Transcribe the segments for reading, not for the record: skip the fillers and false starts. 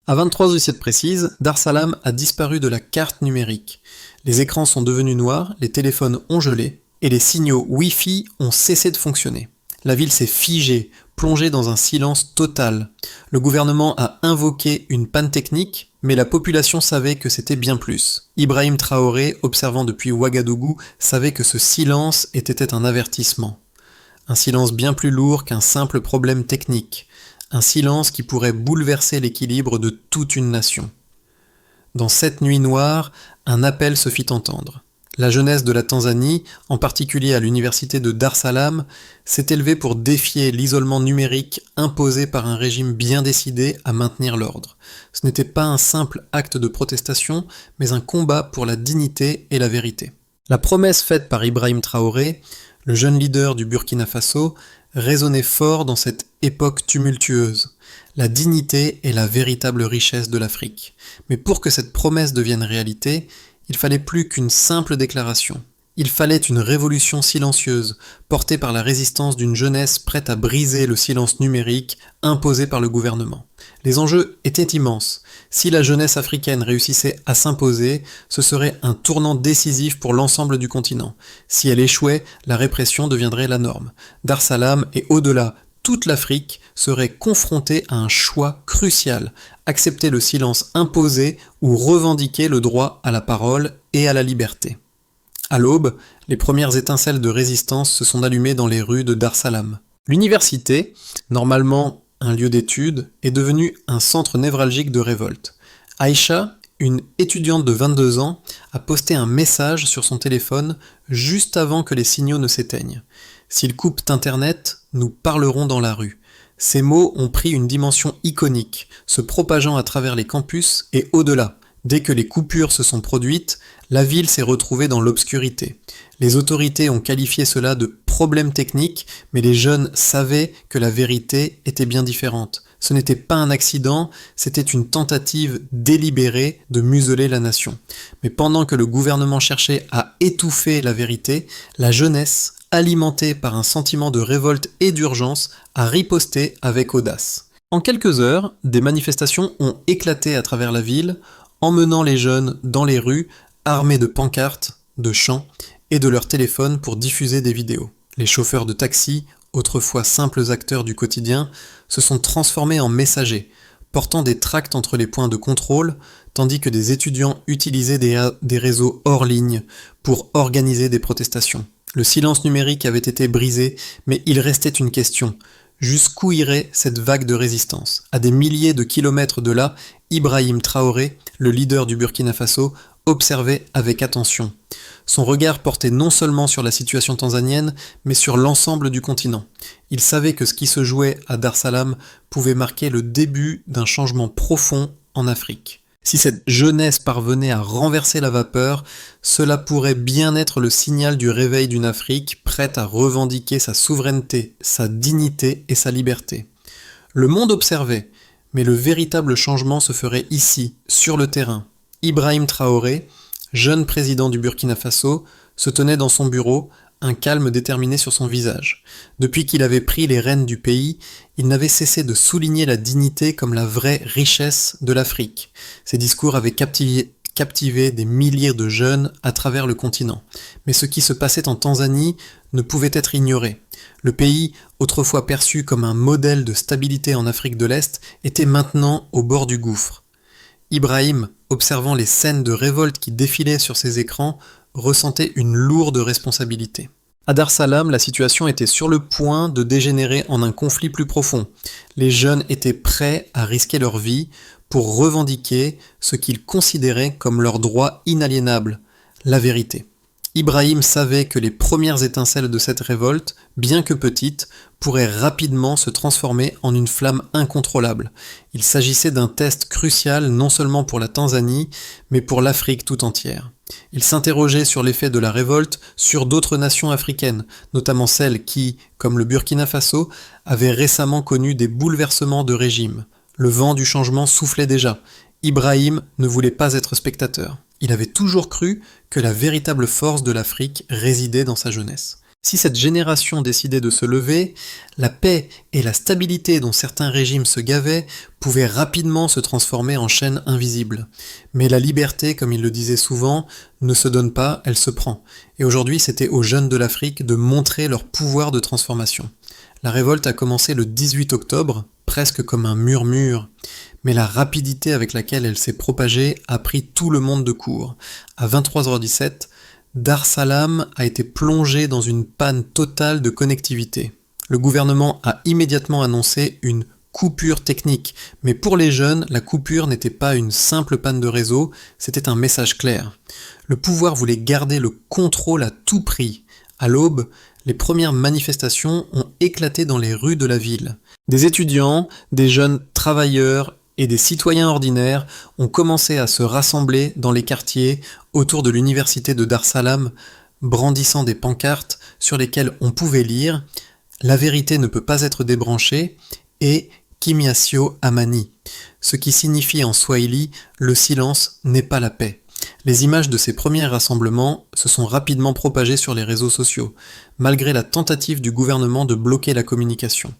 À 23h07 précise, Dar Salam a disparu de la carte numérique. Les écrans sont devenus noirs, les téléphones ont gelé, et les signaux Wi-Fi ont cessé de fonctionner. La ville s'est figée, plongée dans un silence total. Le gouvernement a invoqué une panne technique, mais la population savait que c'était bien plus. Ibrahim Traoré, observant depuis Ouagadougou, savait que ce silence était un avertissement. Un silence bien plus lourd qu'un simple problème technique. Un silence qui pourrait bouleverser l'équilibre de toute une nation. Dans cette nuit noire, un appel se fit entendre. La jeunesse de la Tanzanie, en particulier à l'université de Dar Salam, s'est élevée pour défier l'isolement numérique imposé par un régime bien décidé à maintenir l'ordre. Ce n'était pas un simple acte de protestation, mais un combat pour la dignité et la vérité. La promesse faite par Ibrahim Traoré, le jeune leader du Burkina Faso, résonnait fort dans cette époque tumultueuse. La dignité est la véritable richesse de l'Afrique. Mais pour que cette promesse devienne réalité, il fallait plus qu'une simple déclaration. Il fallait une révolution silencieuse, portée par la résistance d'une jeunesse prête à briser le silence numérique imposé par le gouvernement. Les enjeux étaient immenses. Si la jeunesse africaine réussissait à s'imposer, ce serait un tournant décisif pour l'ensemble du continent. Si elle échouait, la répression deviendrait la norme. Dar Salam et au-delà, toute l'Afrique serait confrontée à un choix crucial, accepter le silence imposé ou revendiquer le droit à la parole et à la liberté. À l'aube, les premières étincelles de résistance se sont allumées dans les rues de Dar Salam. L'université, normalement un lieu d'études, est devenue un centre névralgique de révolte. Aïcha, une étudiante de 22 ans, a posté un message sur son téléphone juste avant que les signaux ne s'éteignent. S'ils coupent Internet, nous parlerons dans la rue. Ces mots ont pris une dimension iconique, se propageant à travers les campus et au-delà. Dès que les coupures se sont produites, la ville s'est retrouvée dans l'obscurité. Les autorités ont qualifié cela de problème technique, mais les jeunes savaient que la vérité était bien différente. Ce n'était pas un accident, c'était une tentative délibérée de museler la nation. Mais pendant que le gouvernement cherchait à étouffer la vérité, la jeunesse, alimentée par un sentiment de révolte et d'urgence, a riposté avec audace. En quelques heures, des manifestations ont éclaté à travers la ville, emmenant les jeunes dans les rues, armés de pancartes, de chants et de leurs téléphones pour diffuser des vidéos. Les chauffeurs de taxi, autrefois simples acteurs du quotidien, se sont transformés en messagers, portant des tracts entre les points de contrôle, tandis que des étudiants utilisaient des réseaux hors ligne pour organiser des protestations. Le silence numérique avait été brisé, mais il restait une question. Jusqu'où irait cette vague de résistance? À des milliers de kilomètres de là, Ibrahim Traoré, le leader du Burkina Faso, observait avec attention. Son regard portait non seulement sur la situation tanzanienne, mais sur l'ensemble du continent. Il savait que ce qui se jouait à Dar Salam pouvait marquer le début d'un changement profond en Afrique. Si cette jeunesse parvenait à renverser la vapeur, cela pourrait bien être le signal du réveil d'une Afrique prête à revendiquer sa souveraineté, sa dignité et sa liberté. Le monde observait, mais le véritable changement se ferait ici, sur le terrain. Ibrahim Traoré, jeune président du Burkina Faso, se tenait dans son bureau, un calme déterminé sur son visage. Depuis qu'il avait pris les rênes du pays, il n'avait cessé de souligner la dignité comme la vraie richesse de l'Afrique. Ses discours avaient captivé des milliers de jeunes à travers le continent. Mais ce qui se passait en Tanzanie ne pouvait être ignoré. Le pays, autrefois perçu comme un modèle de stabilité en Afrique de l'Est, était maintenant au bord du gouffre. Ibrahim, observant les scènes de révolte qui défilaient sur ses écrans, ressentait une lourde responsabilité. À Dar Salam, la situation était sur le point de dégénérer en un conflit plus profond. Les jeunes étaient prêts à risquer leur vie pour revendiquer ce qu'ils considéraient comme leur droit inaliénable, la vérité. Ibrahim savait que les premières étincelles de cette révolte, bien que petites, pourraient rapidement se transformer en une flamme incontrôlable. Il s'agissait d'un test crucial non seulement pour la Tanzanie, mais pour l'Afrique tout entière. Il s'interrogeait sur l'effet de la révolte sur d'autres nations africaines, notamment celles qui, comme le Burkina Faso, avaient récemment connu des bouleversements de régime. Le vent du changement soufflait déjà. Ibrahim ne voulait pas être spectateur. Il avait toujours cru que la véritable force de l'Afrique résidait dans sa jeunesse. Si cette génération décidait de se lever, la paix et la stabilité dont certains régimes se gavaient pouvaient rapidement se transformer en chaîne invisible. Mais la liberté, comme il le disait souvent, ne se donne pas, elle se prend. Et aujourd'hui, c'était aux jeunes de l'Afrique de montrer leur pouvoir de transformation. La révolte a commencé le 18 octobre, presque comme un murmure, mais la rapidité avec laquelle elle s'est propagée a pris tout le monde de court. À 23h17, Dar Salam a été plongé dans une panne totale de connectivité. Le gouvernement a immédiatement annoncé une coupure technique, mais pour les jeunes, la coupure n'était pas une simple panne de réseau, c'était un message clair. Le pouvoir voulait garder le contrôle à tout prix. À l'aube, les premières manifestations ont éclaté dans les rues de la ville. Des étudiants, des jeunes travailleurs et des citoyens ordinaires ont commencé à se rassembler dans les quartiers autour de l'université de Dar Salam, brandissant des pancartes sur lesquelles on pouvait lire « La vérité ne peut pas être débranchée » et « Kimyasio Amani », ce qui signifie en swahili « Le silence n'est pas la paix ». Les images de ces premiers rassemblements se sont rapidement propagées sur les réseaux sociaux, malgré la tentative du gouvernement de bloquer la communication.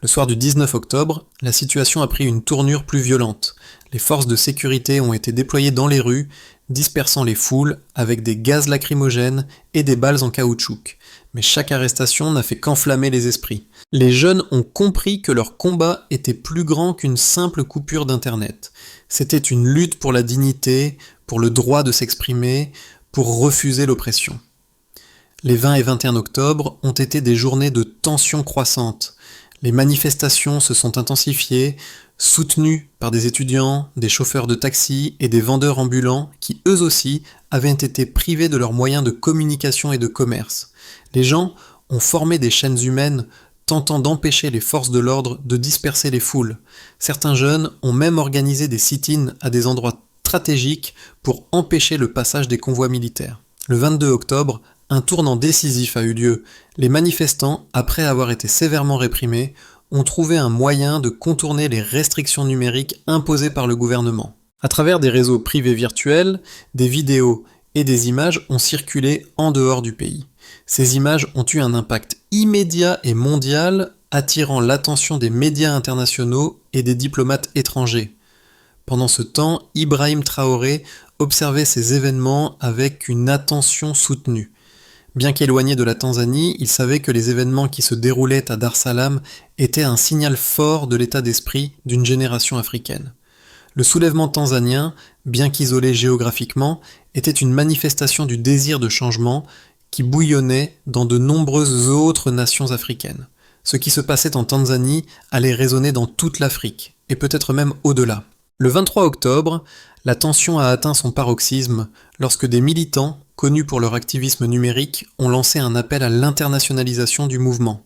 Le soir du 19 octobre, la situation a pris une tournure plus violente. Les forces de sécurité ont été déployées dans les rues, dispersant les foules avec des gaz lacrymogènes et des balles en caoutchouc. Mais chaque arrestation n'a fait qu'enflammer les esprits. Les jeunes ont compris que leur combat était plus grand qu'une simple coupure d'Internet. C'était une lutte pour la dignité, pour le droit de s'exprimer, pour refuser l'oppression. Les 20 et 21 octobre ont été des journées de tensions croissantes. Les manifestations se sont intensifiées, soutenues par des étudiants, des chauffeurs de taxi et des vendeurs ambulants qui, eux aussi, avaient été privés de leurs moyens de communication et de commerce. Les gens ont formé des chaînes humaines tentant d'empêcher les forces de l'ordre de disperser les foules. Certains jeunes ont même organisé des sit-ins à des endroits stratégiques pour empêcher le passage des convois militaires. Le 22 octobre, un tournant décisif a eu lieu. Les manifestants, après avoir été sévèrement réprimés, ont trouvé un moyen de contourner les restrictions numériques imposées par le gouvernement. À travers des réseaux privés virtuels, des vidéos et des images ont circulé en dehors du pays. Ces images ont eu un impact immédiat et mondial, attirant l'attention des médias internationaux et des diplomates étrangers. Pendant ce temps, Ibrahim Traoré observait ces événements avec une attention soutenue. Bien qu'éloigné de la Tanzanie, il savait que les événements qui se déroulaient à Dar Salam étaient un signal fort de l'état d'esprit d'une génération africaine. Le soulèvement tanzanien, bien qu'isolé géographiquement, était une manifestation du désir de changement qui bouillonnait dans de nombreuses autres nations africaines. Ce qui se passait en Tanzanie allait résonner dans toute l'Afrique, et peut-être même au-delà. Le 23 octobre, la tension a atteint son paroxysme lorsque des militants, connus pour leur activisme numérique, ont lancé un appel à l'internationalisation du mouvement.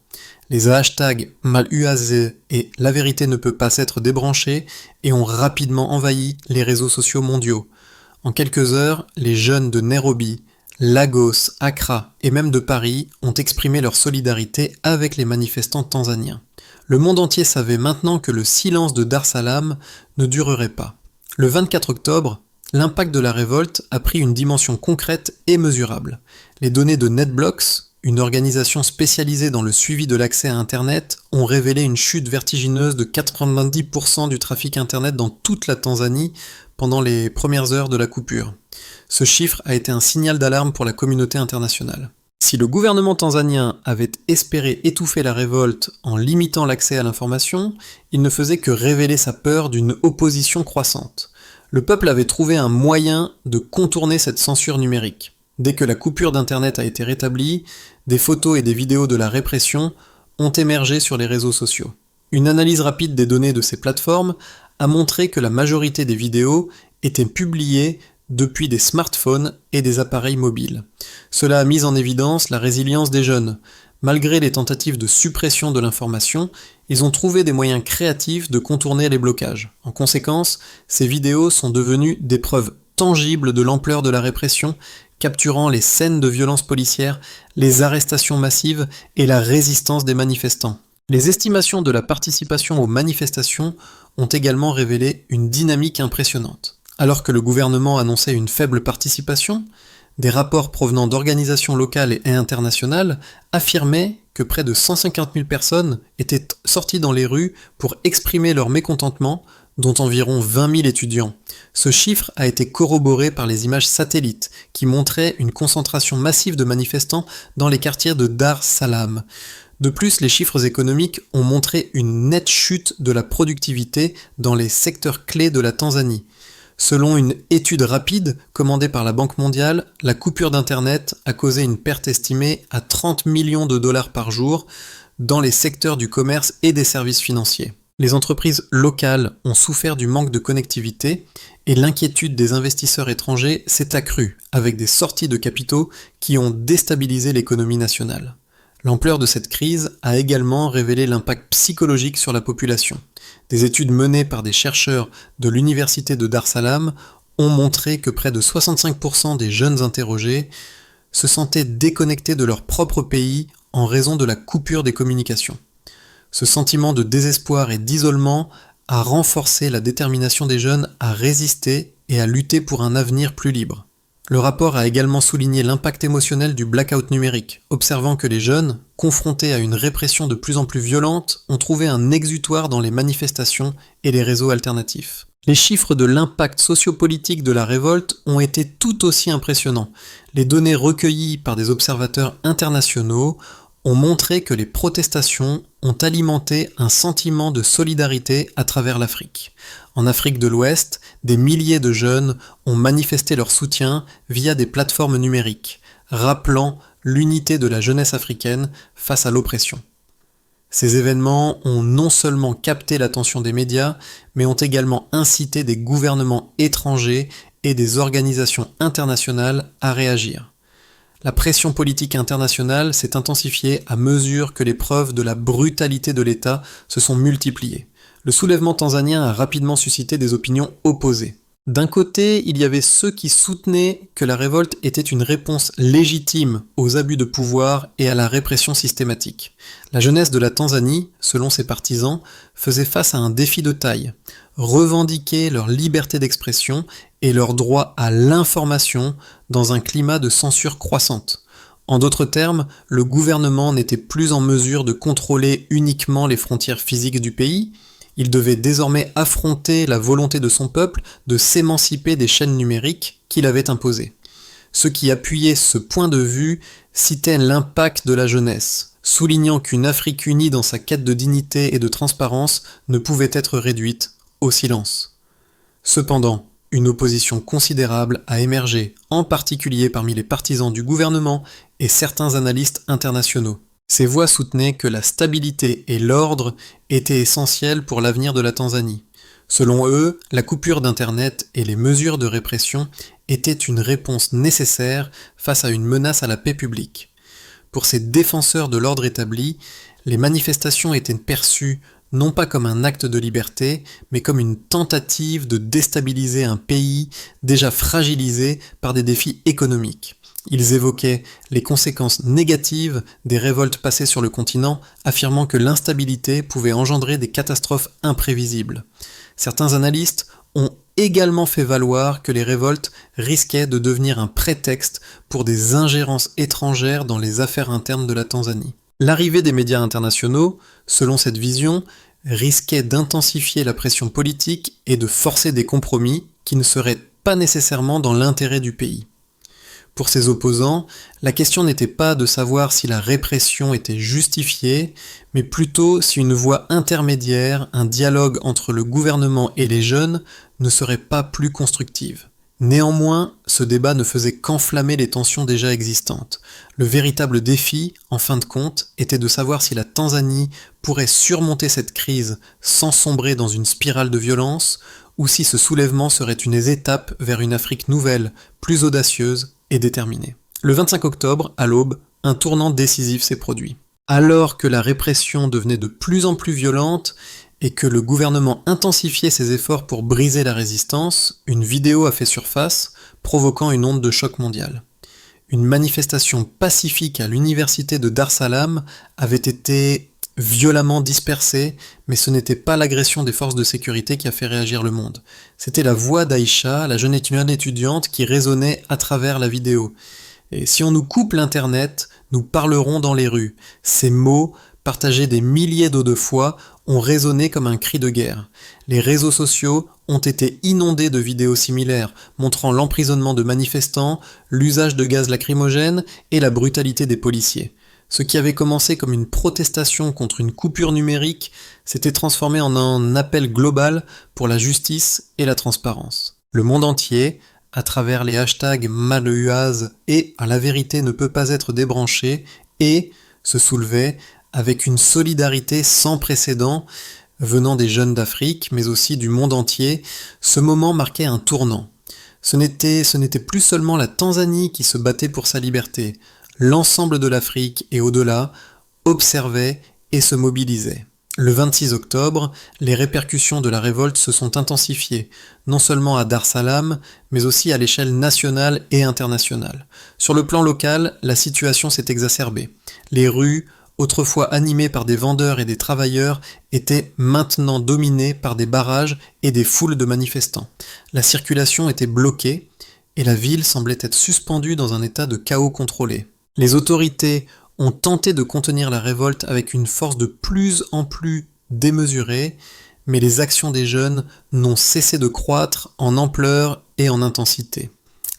Les hashtags Maluaze et La vérité ne peut pas être débranchée et ont rapidement envahi les réseaux sociaux mondiaux. En quelques heures, les jeunes de Nairobi, Lagos, Accra et même de Paris ont exprimé leur solidarité avec les manifestants tanzaniens. Le monde entier savait maintenant que le silence de Dar Salam ne durerait pas. Le 24 octobre, l'impact de la révolte a pris une dimension concrète et mesurable. Les données de NetBlocks, une organisation spécialisée dans le suivi de l'accès à Internet, ont révélé une chute vertigineuse de 90% du trafic Internet dans toute la Tanzanie pendant les premières heures de la coupure. Ce chiffre a été un signal d'alarme pour la communauté internationale. Si le gouvernement tanzanien avait espéré étouffer la révolte en limitant l'accès à l'information, il ne faisait que révéler sa peur d'une opposition croissante. Le peuple avait trouvé un moyen de contourner cette censure numérique. Dès que la coupure d'Internet a été rétablie, des photos et des vidéos de la répression ont émergé sur les réseaux sociaux. Une analyse rapide des données de ces plateformes a montré que la majorité des vidéos étaient publiées depuis des smartphones et des appareils mobiles. Cela a mis en évidence la résilience des jeunes. Malgré les tentatives de suppression de l'information, ils ont trouvé des moyens créatifs de contourner les blocages. En conséquence, ces vidéos sont devenues des preuves tangibles de l'ampleur de la répression, capturant les scènes de violence policière, les arrestations massives et la résistance des manifestants. Les estimations de la participation aux manifestations ont également révélé une dynamique impressionnante. Alors que le gouvernement annonçait une faible participation, des rapports provenant d'organisations locales et internationales affirmaient que près de 150 000 personnes étaient sorties dans les rues pour exprimer leur mécontentement, dont environ 20 000 étudiants. Ce chiffre a été corroboré par les images satellites qui montraient une concentration massive de manifestants dans les quartiers de Dar Salam. De plus, les chiffres économiques ont montré une nette chute de la productivité dans les secteurs clés de la Tanzanie. Selon une étude rapide commandée par la Banque mondiale, la coupure d'Internet a causé une perte estimée à 30 millions de dollars par jour dans les secteurs du commerce et des services financiers. Les entreprises locales ont souffert du manque de connectivité et l'inquiétude des investisseurs étrangers s'est accrue avec des sorties de capitaux qui ont déstabilisé l'économie nationale. L'ampleur de cette crise a également révélé l'impact psychologique sur la population. Des études menées par des chercheurs de l'université de Dar Salam ont montré que près de 65% des jeunes interrogés se sentaient déconnectés de leur propre pays en raison de la coupure des communications. Ce sentiment de désespoir et d'isolement a renforcé la détermination des jeunes à résister et à lutter pour un avenir plus libre. Le rapport a également souligné l'impact émotionnel du blackout numérique, observant que les jeunes, confrontés à une répression de plus en plus violente, ont trouvé un exutoire dans les manifestations et les réseaux alternatifs. Les chiffres de l'impact sociopolitique de la révolte ont été tout aussi impressionnants. Les données recueillies par des observateurs internationaux ont montré que les protestations ont alimenté un sentiment de solidarité à travers l'Afrique. En Afrique de l'Ouest, des milliers de jeunes ont manifesté leur soutien via des plateformes numériques, rappelant l'unité de la jeunesse africaine face à l'oppression. Ces événements ont non seulement capté l'attention des médias, mais ont également incité des gouvernements étrangers et des organisations internationales à réagir. La pression politique internationale s'est intensifiée à mesure que les preuves de la brutalité de l'État se sont multipliées. Le soulèvement tanzanien a rapidement suscité des opinions opposées. D'un côté, il y avait ceux qui soutenaient que la révolte était une réponse légitime aux abus de pouvoir et à la répression systématique. La jeunesse de la Tanzanie, selon ses partisans, faisait face à un défi de taille: revendiquer leur liberté d'expression et leur droit à l'information dans un climat de censure croissante. En d'autres termes, le gouvernement n'était plus en mesure de contrôler uniquement les frontières physiques du pays. Il devait désormais affronter la volonté de son peuple de s'émanciper des chaînes numériques qu'il avait imposées. Ceux qui appuyaient ce point de vue citaient l'impact de la jeunesse, soulignant qu'une Afrique unie dans sa quête de dignité et de transparence ne pouvait être réduite au silence. Cependant, une opposition considérable a émergé, en particulier parmi les partisans du gouvernement et certains analystes internationaux. Ces voix soutenaient que la stabilité et l'ordre étaient essentiels pour l'avenir de la Tanzanie. Selon eux, la coupure d'Internet et les mesures de répression étaient une réponse nécessaire face à une menace à la paix publique. Pour ces défenseurs de l'ordre établi, les manifestations étaient perçues non pas comme un acte de liberté, mais comme une tentative de déstabiliser un pays déjà fragilisé par des défis économiques. Ils évoquaient les conséquences négatives des révoltes passées sur le continent, affirmant que l'instabilité pouvait engendrer des catastrophes imprévisibles. Certains analystes ont également fait valoir que les révoltes risquaient de devenir un prétexte pour des ingérences étrangères dans les affaires internes de la Tanzanie. L'arrivée des médias internationaux, selon cette vision, risquait d'intensifier la pression politique et de forcer des compromis qui ne seraient pas nécessairement dans l'intérêt du pays. Pour ses opposants, la question n'était pas de savoir si la répression était justifiée, mais plutôt si une voie intermédiaire, un dialogue entre le gouvernement et les jeunes, ne serait pas plus constructive. Néanmoins, ce débat ne faisait qu'enflammer les tensions déjà existantes. Le véritable défi, en fin de compte, était de savoir si la Tanzanie pourrait surmonter cette crise sans sombrer dans une spirale de violence, ou si ce soulèvement serait une étape vers une Afrique nouvelle, plus audacieuse et déterminée. Le 25 octobre, à l'aube, un tournant décisif s'est produit. Alors que la répression devenait de plus en plus violente et que le gouvernement intensifiait ses efforts pour briser la résistance, une vidéo a fait surface, provoquant une onde de choc mondial. Une manifestation pacifique à l'université de Dar Salam avait été violemment dispersés, mais ce n'était pas l'agression des forces de sécurité qui a fait réagir le monde. C'était la voix d'Aïcha, la jeune étudiante qui résonnait à travers la vidéo. Et si on nous coupe l'internet, nous parlerons dans les rues. Ces mots, partagés des milliers de fois, ont résonné comme un cri de guerre. Les réseaux sociaux ont été inondés de vidéos similaires, montrant l'emprisonnement de manifestants, l'usage de gaz lacrymogènes et la brutalité des policiers. Ce qui avait commencé comme une protestation contre une coupure numérique s'était transformé en un appel global pour la justice et la transparence. Le monde entier, à travers les hashtags Maluaz et La vérité ne peut pas être débranchée, et se soulevait avec une solidarité sans précédent venant des jeunes d'Afrique, mais aussi du monde entier. Ce moment marquait un tournant. Ce n'était plus seulement la Tanzanie qui se battait pour sa liberté. L'ensemble de l'Afrique et au-delà observait et se mobilisait. Le 26 octobre, les répercussions de la révolte se sont intensifiées, non seulement à Dar Salam, mais aussi à l'échelle nationale et internationale. Sur le plan local, la situation s'est exacerbée. Les rues, autrefois animées par des vendeurs et des travailleurs, étaient maintenant dominées par des barrages et des foules de manifestants. La circulation était bloquée et la ville semblait être suspendue dans un état de chaos contrôlé. Les autorités ont tenté de contenir la révolte avec une force de plus en plus démesurée, mais les actions des jeunes n'ont cessé de croître en ampleur et en intensité.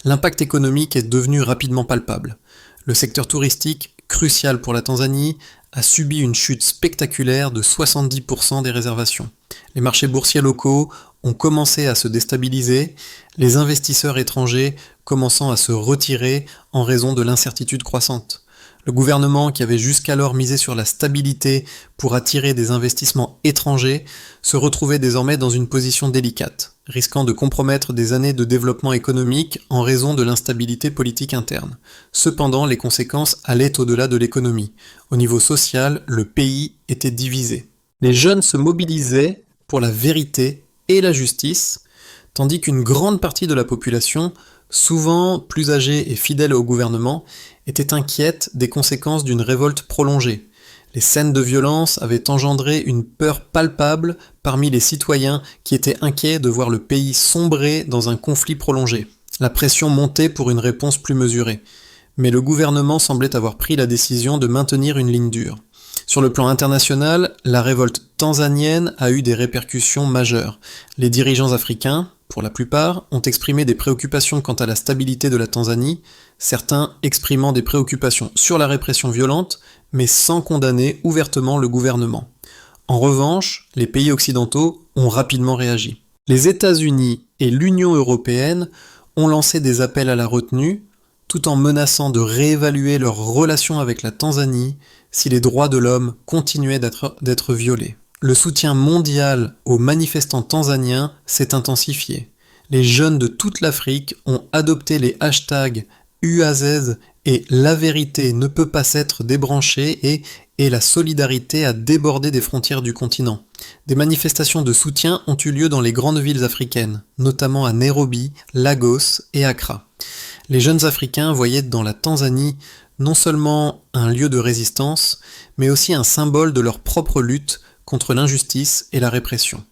L'impact économique est devenu rapidement palpable. Le secteur touristique, crucial pour la Tanzanie, a subi une chute spectaculaire de 70% des réservations. Les marchés boursiers locaux ont commencé à se déstabiliser, les investisseurs étrangers commençant à se retirer en raison de l'incertitude croissante. Le gouvernement, qui avait jusqu'alors misé sur la stabilité pour attirer des investissements étrangers, se retrouvait désormais dans une position délicate, risquant de compromettre des années de développement économique en raison de l'instabilité politique interne. Cependant, les conséquences allaient au-delà de l'économie. Au niveau social, le pays était divisé. Les jeunes se mobilisaient pour la vérité et la justice, tandis qu'une grande partie de la population, souvent plus âgée et fidèle au gouvernement, était inquiète des conséquences d'une révolte prolongée. Les scènes de violence avaient engendré une peur palpable parmi les citoyens qui étaient inquiets de voir le pays sombrer dans un conflit prolongé. La pression montait pour une réponse plus mesurée. Mais le gouvernement semblait avoir pris la décision de maintenir une ligne dure. Sur le plan international, la révolte tanzanienne a eu des répercussions majeures. Les dirigeants africains, pour la plupart, ont exprimé des préoccupations quant à la stabilité de la Tanzanie, certains exprimant des préoccupations sur la répression violente, mais sans condamner ouvertement le gouvernement. En revanche, les pays occidentaux ont rapidement réagi. Les États-Unis et l'Union européenne ont lancé des appels à la retenue, tout en menaçant de réévaluer leurs relations avec la Tanzanie si les droits de l'homme continuaient d'être violés. Le soutien mondial aux manifestants tanzaniens s'est intensifié. Les jeunes de toute l'Afrique ont adopté les hashtags UAZ et La vérité ne peut pas s'être débranchée et la solidarité a débordé des frontières du continent. Des manifestations de soutien ont eu lieu dans les grandes villes africaines, notamment à Nairobi, Lagos et Accra. Les jeunes Africains voyaient dans la Tanzanie non seulement un lieu de résistance, mais aussi un symbole de leur propre lutte contre l'injustice et la répression.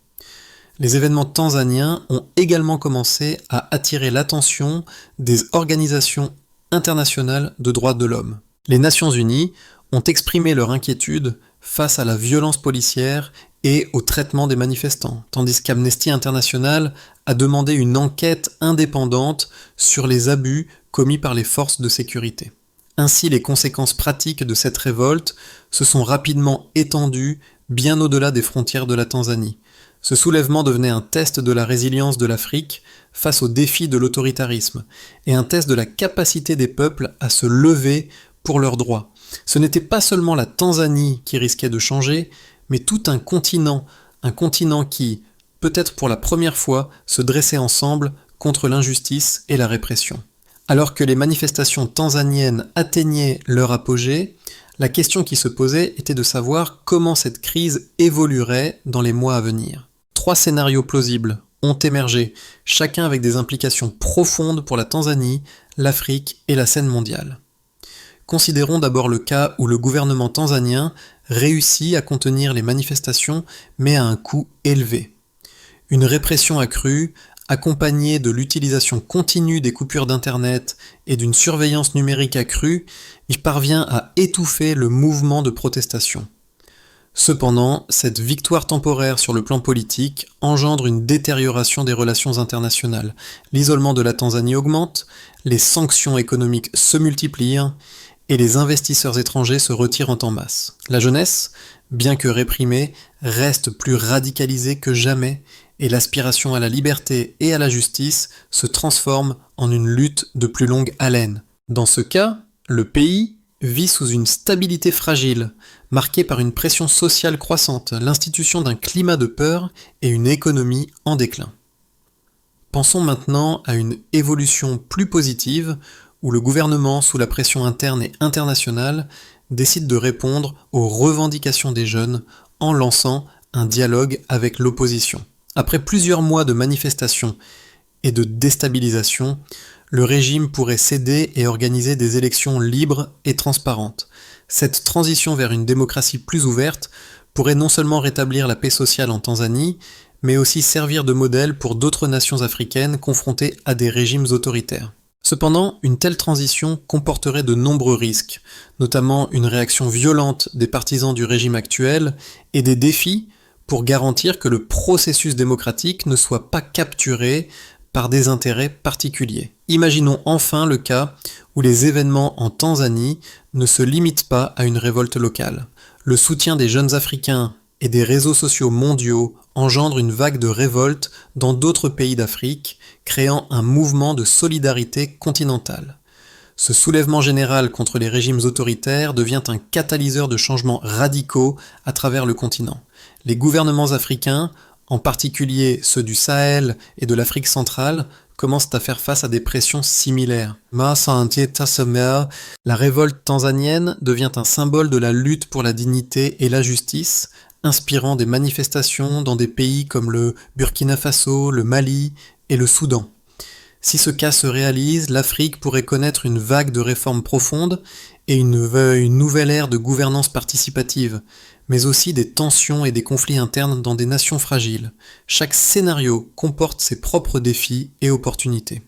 Les événements tanzaniens ont également commencé à attirer l'attention des organisations internationales de droits de l'homme. Les Nations Unies ont exprimé leur inquiétude face à la violence policière et au traitement des manifestants, tandis qu'Amnesty International a demandé une enquête indépendante sur les abus commis par les forces de sécurité. Ainsi, les conséquences pratiques de cette révolte se sont rapidement étendues bien au-delà des frontières de la Tanzanie. Ce soulèvement devenait un test de la résilience de l'Afrique face aux défis de l'autoritarisme, et un test de la capacité des peuples à se lever pour leurs droits. Ce n'était pas seulement la Tanzanie qui risquait de changer, mais tout un continent qui, peut-être pour la première fois, se dressait ensemble contre l'injustice et la répression. Alors que les manifestations tanzaniennes atteignaient leur apogée, la question qui se posait était de savoir comment cette crise évoluerait dans les mois à venir. 3 scénarios plausibles ont émergé, chacun avec des implications profondes pour la Tanzanie, l'Afrique et la scène mondiale. Considérons d'abord le cas où le gouvernement tanzanien réussit à contenir les manifestations, mais à un coût élevé. Une répression accrue, accompagnée de l'utilisation continue des coupures d'Internet et d'une surveillance numérique accrue, y parvient à étouffer le mouvement de protestation. Cependant, cette victoire temporaire sur le plan politique engendre une détérioration des relations internationales. L'isolement de la Tanzanie augmente, les sanctions économiques se multiplient et les investisseurs étrangers se retirent en masse. La jeunesse, bien que réprimée, reste plus radicalisée que jamais et l'aspiration à la liberté et à la justice se transforme en une lutte de plus longue haleine. Dans ce cas, le pays vit sous une stabilité fragile, marquée par une pression sociale croissante, l'institution d'un climat de peur et une économie en déclin. Pensons maintenant à une évolution plus positive où le gouvernement, sous la pression interne et internationale, décide de répondre aux revendications des jeunes en lançant un dialogue avec l'opposition. Après plusieurs mois de manifestations et de déstabilisation, le régime pourrait céder et organiser des élections libres et transparentes. Cette transition vers une démocratie plus ouverte pourrait non seulement rétablir la paix sociale en Tanzanie, mais aussi servir de modèle pour d'autres nations africaines confrontées à des régimes autoritaires. Cependant, une telle transition comporterait de nombreux risques, notamment une réaction violente des partisans du régime actuel et des défis pour garantir que le processus démocratique ne soit pas capturé par des intérêts particuliers. Imaginons enfin le cas où les événements en Tanzanie ne se limitent pas à une révolte locale. Le soutien des jeunes Africains et des réseaux sociaux mondiaux engendre une vague de révolte dans d'autres pays d'Afrique, créant un mouvement de solidarité continentale. Ce soulèvement général contre les régimes autoritaires devient un catalyseur de changements radicaux à travers le continent. Les gouvernements africains, en particulier ceux du Sahel et de l'Afrique centrale, commencent à faire face à des pressions similaires. La révolte tanzanienne devient un symbole de la lutte pour la dignité et la justice, inspirant des manifestations dans des pays comme le Burkina Faso, le Mali et le Soudan. Si ce cas se réalise, l'Afrique pourrait connaître une vague de réformes profondes et une nouvelle ère de gouvernance participative, mais aussi des tensions et des conflits internes dans des nations fragiles. Chaque scénario comporte ses propres défis et opportunités.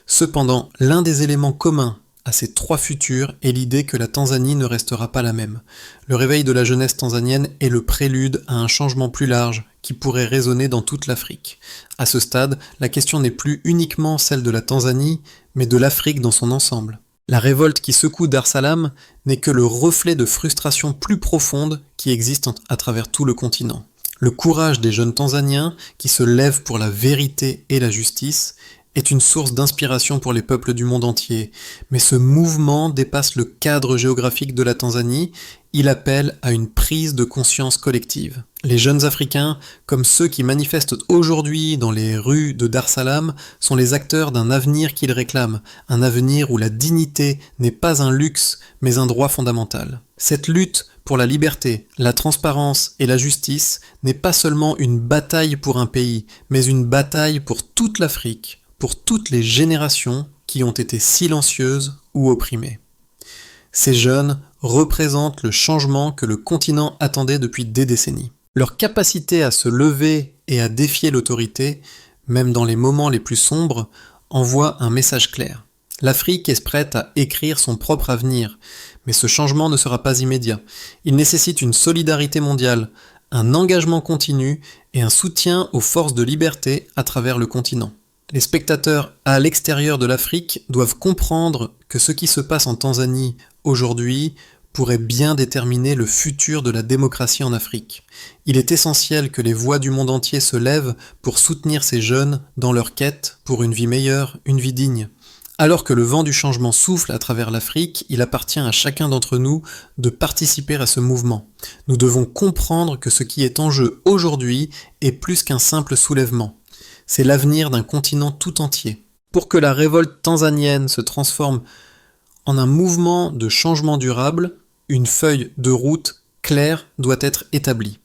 Cependant, l'un des éléments communs à ces trois futurs est l'idée que la Tanzanie ne restera pas la même. Le réveil de la jeunesse tanzanienne est le prélude à un changement plus large qui pourrait résonner dans toute l'Afrique. À ce stade, la question n'est plus uniquement celle de la Tanzanie, mais de l'Afrique dans son ensemble. La révolte qui secoue Dar-Salam n'est que le reflet de frustrations plus profondes qui existent à travers tout le continent. Le courage des jeunes Tanzaniens qui se lèvent pour la vérité et la justice est une source d'inspiration pour les peuples du monde entier, mais ce mouvement dépasse le cadre géographique de la Tanzanie, il appelle à une prise de conscience collective. Les jeunes Africains, comme ceux qui manifestent aujourd'hui dans les rues de Dar-Salam, sont les acteurs d'un avenir qu'ils réclament, un avenir où la dignité n'est pas un luxe, mais un droit fondamental. Cette lutte pour la liberté, la transparence et la justice n'est pas seulement une bataille pour un pays, mais une bataille pour toute l'Afrique, pour toutes les générations qui ont été silencieuses ou opprimées. Ces jeunes représentent le changement que le continent attendait depuis des décennies. Leur capacité à se lever et à défier l'autorité, même dans les moments les plus sombres, envoie un message clair. L'Afrique est prête à écrire son propre avenir, mais ce changement ne sera pas immédiat. Il nécessite une solidarité mondiale, un engagement continu et un soutien aux forces de liberté à travers le continent. Les spectateurs à l'extérieur de l'Afrique doivent comprendre que ce qui se passe en Tanzanie aujourd'hui pourrait bien déterminer le futur de la démocratie en Afrique. Il est essentiel que les voix du monde entier se lèvent pour soutenir ces jeunes dans leur quête pour une vie meilleure, une vie digne. Alors que le vent du changement souffle à travers l'Afrique, il appartient à chacun d'entre nous de participer à ce mouvement. Nous devons comprendre que ce qui est en jeu aujourd'hui est plus qu'un simple soulèvement. C'est l'avenir d'un continent tout entier. Pour que la révolte tanzanienne se transforme en un mouvement de changement durable, une feuille de route claire doit être établie.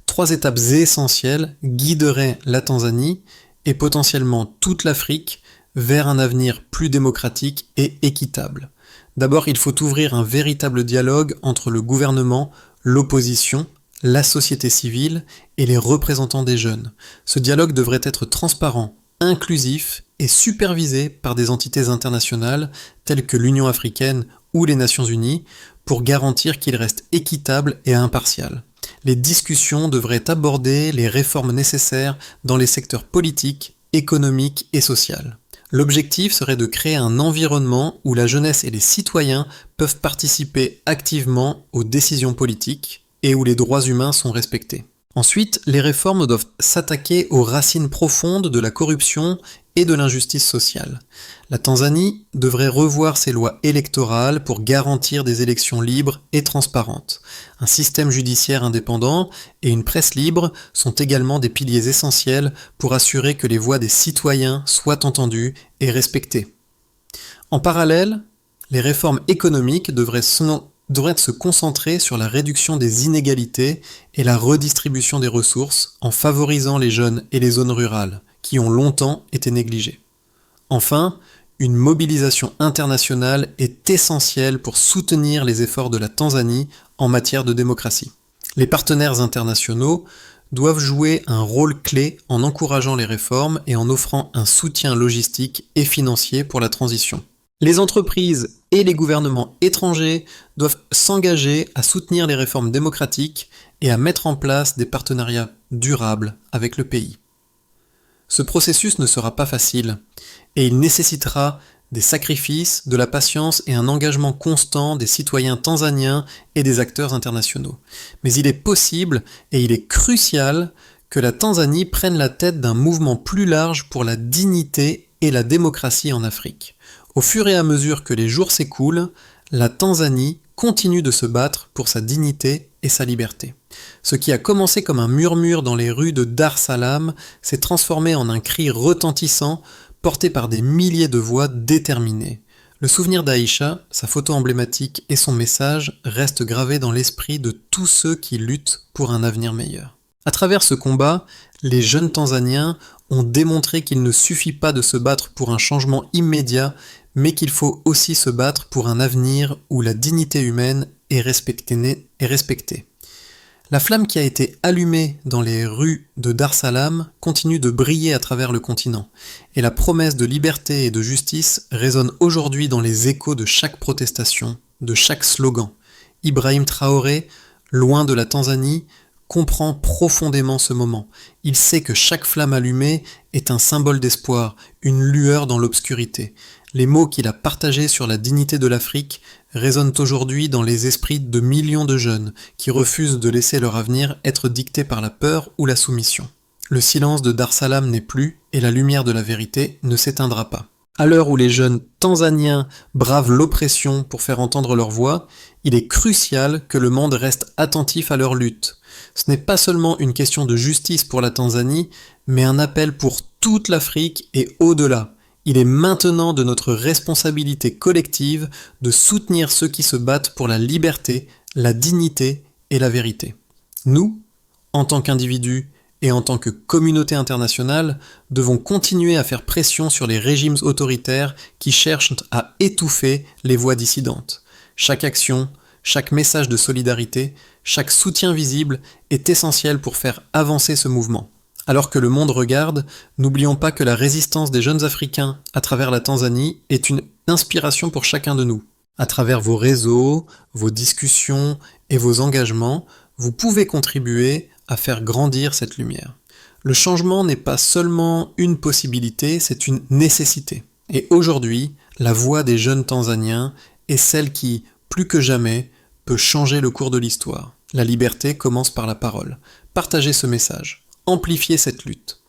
3 étapes essentielles guideraient la Tanzanie et potentiellement toute l'Afrique vers un avenir plus démocratique et équitable. D'abord, il faut ouvrir un véritable dialogue entre le gouvernement, l'opposition, la société civile et les représentants des jeunes. Ce dialogue devrait être transparent, inclusif et supervisé par des entités internationales telles que l'Union africaine ou les Nations unies pour garantir qu'il reste équitable et impartial. Les discussions devraient aborder les réformes nécessaires dans les secteurs politiques, économiques et sociaux. L'objectif serait de créer un environnement où la jeunesse et les citoyens peuvent participer activement aux décisions politiques et où les droits humains sont respectés. Ensuite, les réformes doivent s'attaquer aux racines profondes de la corruption et de l'injustice sociale. La Tanzanie devrait revoir ses lois électorales pour garantir des élections libres et transparentes. Un système judiciaire indépendant et une presse libre sont également des piliers essentiels pour assurer que les voix des citoyens soient entendues et respectées. En parallèle, les réformes économiques devraient se concentrer sur la réduction des inégalités et la redistribution des ressources en favorisant les jeunes et les zones rurales, qui ont longtemps été négligées. Enfin, une mobilisation internationale est essentielle pour soutenir les efforts de la Tanzanie en matière de démocratie. Les partenaires internationaux doivent jouer un rôle clé en encourageant les réformes et en offrant un soutien logistique et financier pour la transition. Les entreprises et les gouvernements étrangers doivent s'engager à soutenir les réformes démocratiques et à mettre en place des partenariats durables avec le pays. Ce processus ne sera pas facile et il nécessitera des sacrifices, de la patience et un engagement constant des citoyens tanzaniens et des acteurs internationaux. Mais il est possible et il est crucial que la Tanzanie prenne la tête d'un mouvement plus large pour la dignité et la démocratie en Afrique. Au fur et à mesure que les jours s'écoulent, la Tanzanie continue de se battre pour sa dignité et sa liberté. Ce qui a commencé comme un murmure dans les rues de Dar Salam s'est transformé en un cri retentissant porté par des milliers de voix déterminées. Le souvenir d'Aïcha, sa photo emblématique et son message restent gravés dans l'esprit de tous ceux qui luttent pour un avenir meilleur. À travers ce combat, les jeunes Tanzaniens ont démontré qu'il ne suffit pas de se battre pour un changement immédiat, mais qu'il faut aussi se battre pour un avenir où la dignité humaine est respectée. La flamme qui a été allumée dans les rues de Dar Salam continue de briller à travers le continent, et la promesse de liberté et de justice résonne aujourd'hui dans les échos de chaque protestation, de chaque slogan. Ibrahim Traoré, loin de la Tanzanie, comprend profondément ce moment. Il sait que chaque flamme allumée est un symbole d'espoir, une lueur dans l'obscurité. Les mots qu'il a partagés sur la dignité de l'Afrique résonnent aujourd'hui dans les esprits de millions de jeunes qui refusent de laisser leur avenir être dicté par la peur ou la soumission. Le silence de Dar Salam n'est plus et la lumière de la vérité ne s'éteindra pas. À l'heure où les jeunes tanzaniens bravent l'oppression pour faire entendre leur voix, il est crucial que le monde reste attentif à leur lutte. Ce n'est pas seulement une question de justice pour la Tanzanie, mais un appel pour toute l'Afrique et au-delà. Il est maintenant de notre responsabilité collective de soutenir ceux qui se battent pour la liberté, la dignité et la vérité. Nous, en tant qu'individus et en tant que communauté internationale, devons continuer à faire pression sur les régimes autoritaires qui cherchent à étouffer les voix dissidentes. Chaque action, chaque message de solidarité, chaque soutien visible est essentiel pour faire avancer ce mouvement. Alors que le monde regarde, n'oublions pas que la résistance des jeunes Africains à travers la Tanzanie est une inspiration pour chacun de nous. À travers vos réseaux, vos discussions et vos engagements, vous pouvez contribuer à faire grandir cette lumière. Le changement n'est pas seulement une possibilité, c'est une nécessité. Et aujourd'hui, la voix des jeunes Tanzaniens est celle qui, plus que jamais, peut changer le cours de l'histoire. La liberté commence par la parole. Partagez ce message. Amplifiez cette lutte.